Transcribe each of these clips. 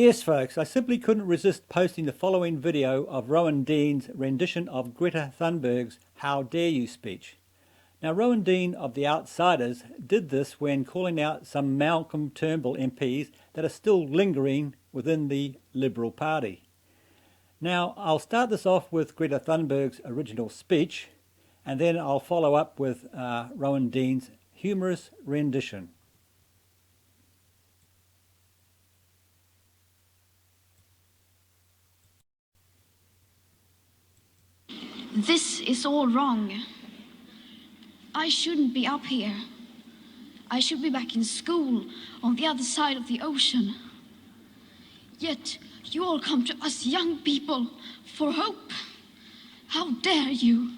Yes, folks, I simply couldn't resist posting the following video of Rowan Dean's rendition of Greta Thunberg's "How Dare You" speech. Now, Rowan Dean of The Outsiders did this when calling out some Malcolm Turnbull MPs that are still lingering within the Liberal Party. Now, I'll start this off with Greta Thunberg's original speech, and then I'll follow up with Rowan Dean's humorous rendition. This is all wrong. I shouldn't be up here. I should be back in school on the other side of the ocean. Yet you all come to us young people for hope. How dare you?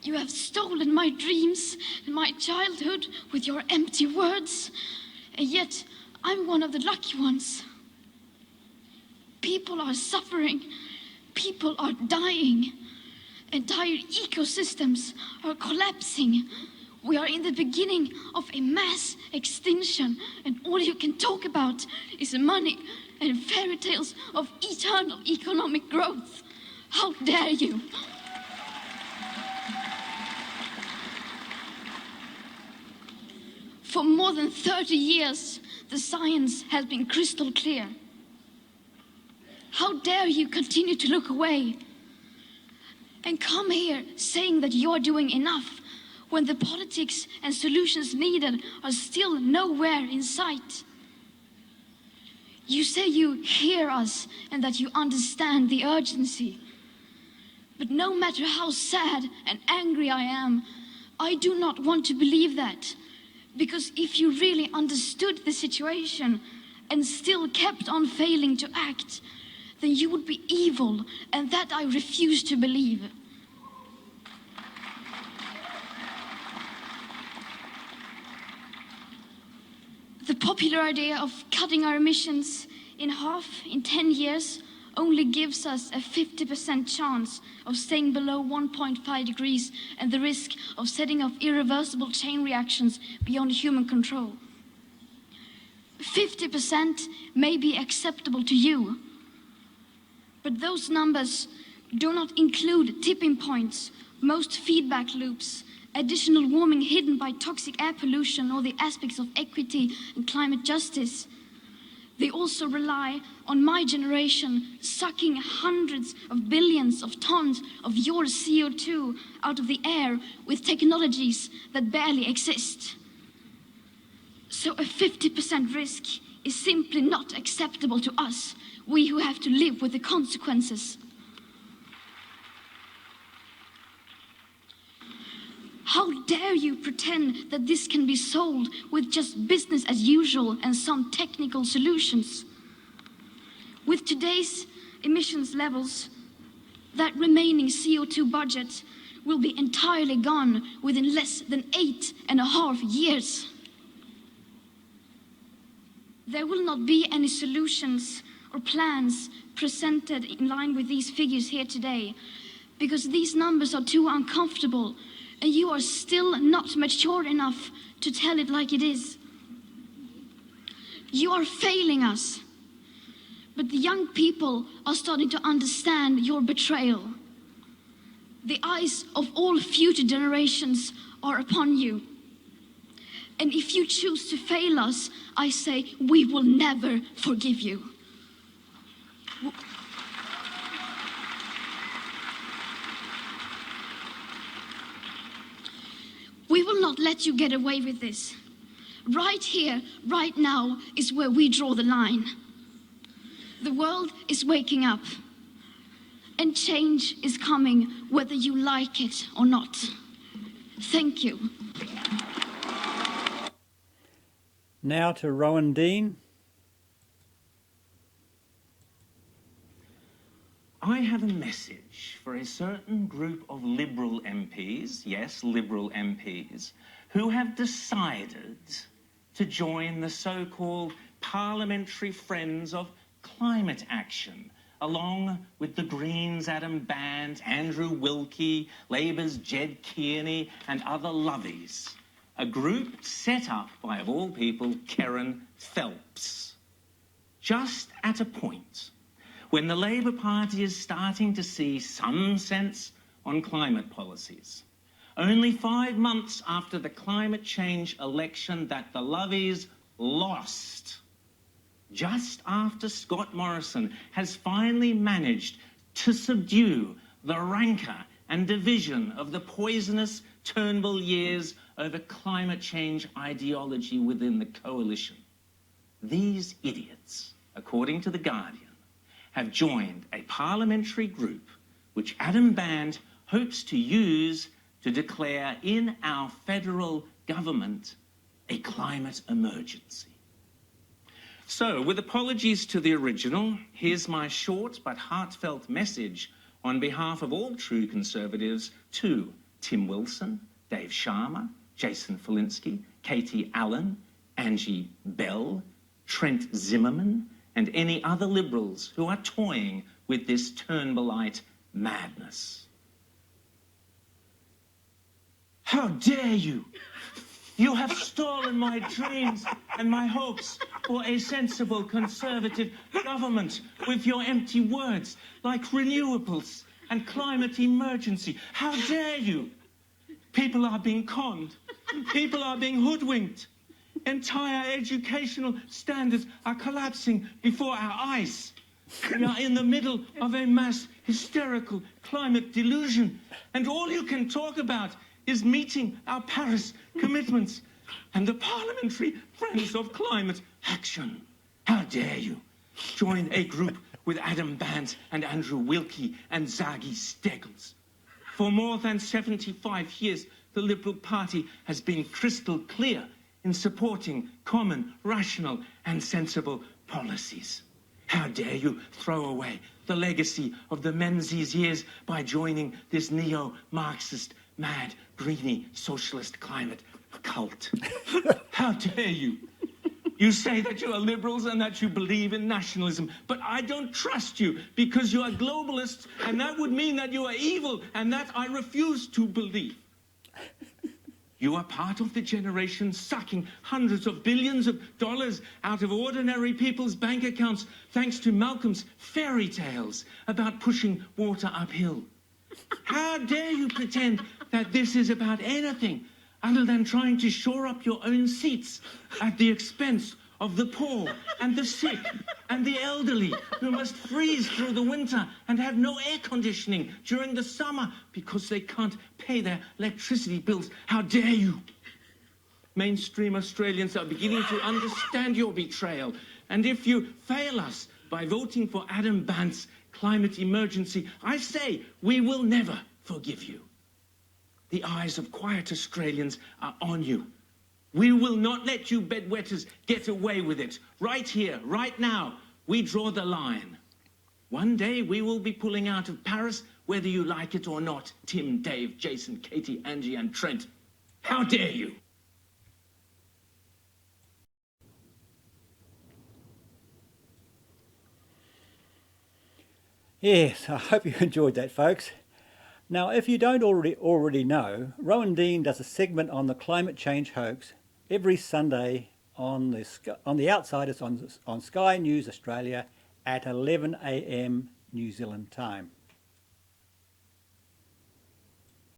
You have stolen my dreams and my childhood with your empty words, and yet I'm one of the lucky ones. People are suffering. People are dying. Entire ecosystems are collapsing. We are in the beginning of a mass extinction, and all you can talk about is money and fairy tales of eternal economic growth. How dare you? For more than 30 years, the science has been crystal clear. How dare you continue to look away and come here saying that you're doing enough when the politics and solutions needed are still nowhere in sight? You say you hear us and that you understand the urgency. But no matter how sad and angry I am, I do not want to believe that. Because if you really understood the situation and still kept on failing to act, then you would be evil, and that I refuse to believe. The popular idea of cutting our emissions in half in 10 years only gives us a 50% chance of staying below 1.5 degrees and the risk of setting off irreversible chain reactions beyond human control. 50% may be acceptable to you, but those numbers do not include tipping points, most feedback loops, additional warming hidden by toxic air pollution, or the aspects of equity and climate justice. They also rely on my generation sucking hundreds of billions of tons of your CO2 out of the air with technologies that barely exist. So a 50% risk is simply not acceptable to us, we who have to live with the consequences. How dare you pretend that this can be solved with just business as usual and some technical solutions? With today's emissions levels, that remaining CO2 budget will be entirely gone within less than 8.5 years. There will not be any solutions or plans presented in line with these figures here today, because these numbers are too uncomfortable, and you are still not mature enough to tell it like it is. You are failing us, but the young people are starting to understand your betrayal. The eyes of all future generations are upon you. And if you choose to fail us, I say we will never forgive you. We will not let you get away with this. Right here, right now, is where we draw the line. The world is waking up, and change is coming whether you like it or not. Thank you. Now to Rowan Dean. I have a message for a certain group of Liberal MPs, yes, Liberal MPs, who have decided to join the so-called Parliamentary Friends of Climate Action, along with the Greens' Adam Bandt, Andrew Wilkie, Labour's Jed Kearney, and other lovies. A group set up by, of all people, Karen Phelps. just at a point when the Labour Party is starting to see some sense on climate policies. Only 5 months after the climate change election that the Lovies lost, just after Scott Morrison has finally managed to subdue the rancour and division of the poisonous Turnbull years over climate change ideology within the coalition. These idiots, according to The Guardian, have joined a parliamentary group which Adam Band hopes to use to declare in our federal government a climate emergency. So, with apologies to the original, here's my short but heartfelt message on behalf of all true Conservatives to Tim Wilson, Dave Sharma, Jason Falinski, Katie Allen, Angie Bell, Trent Zimmerman, and any other Liberals who are toying with this Turnbullite madness. How dare you! You have stolen my dreams and my hopes for a sensible Conservative government with your empty words like renewables and climate emergency. How dare you! People are being conned. People are being hoodwinked. Entire educational standards are collapsing before our eyes. We are in the middle of a mass hysterical climate delusion, and all you can talk about is meeting our Paris commitments and the Parliamentary Friends of Climate Action. How dare you join a group with Adam Band and Andrew Wilkie and Zagi Steggles. For more than 75 years, the Liberal Party has been crystal clear in supporting common, rational and sensible policies. How dare you throw away the legacy of the Menzies years by joining this neo-Marxist, mad, greeny, socialist climate cult? How dare you? You say that you are Liberals and that you believe in nationalism, but I don't trust you because you are globalists, and that would mean that you are evil, and that I refuse to believe. You are part of the generation sucking hundreds of billions of dollars out of ordinary people's bank accounts thanks to Malcolm's fairy tales about pushing water uphill. How dare you pretend that this is about anything other than trying to shore up your own seats at the expense of the poor and the sick and the elderly who must freeze through the winter and have no air conditioning during the summer because they can't pay their electricity bills. How dare you? Mainstream Australians are beginning to understand your betrayal, and if you fail us by voting for Adam Band's climate emergency, I say we will never forgive you. The eyes of quiet Australians are on you. We will not let you bedwetters get away with it. Right here, right now, we draw the line. One day we will be pulling out of Paris, whether you like it or not. Tim, Dave, Jason, Katie, Angie and Trent. How dare you? Yes, I hope you enjoyed that, folks. Now, if you don't already know, Rowan Dean does a segment on the climate change hoax every Sunday on the Outsiders on Sky News Australia at 11 a.m. New Zealand time.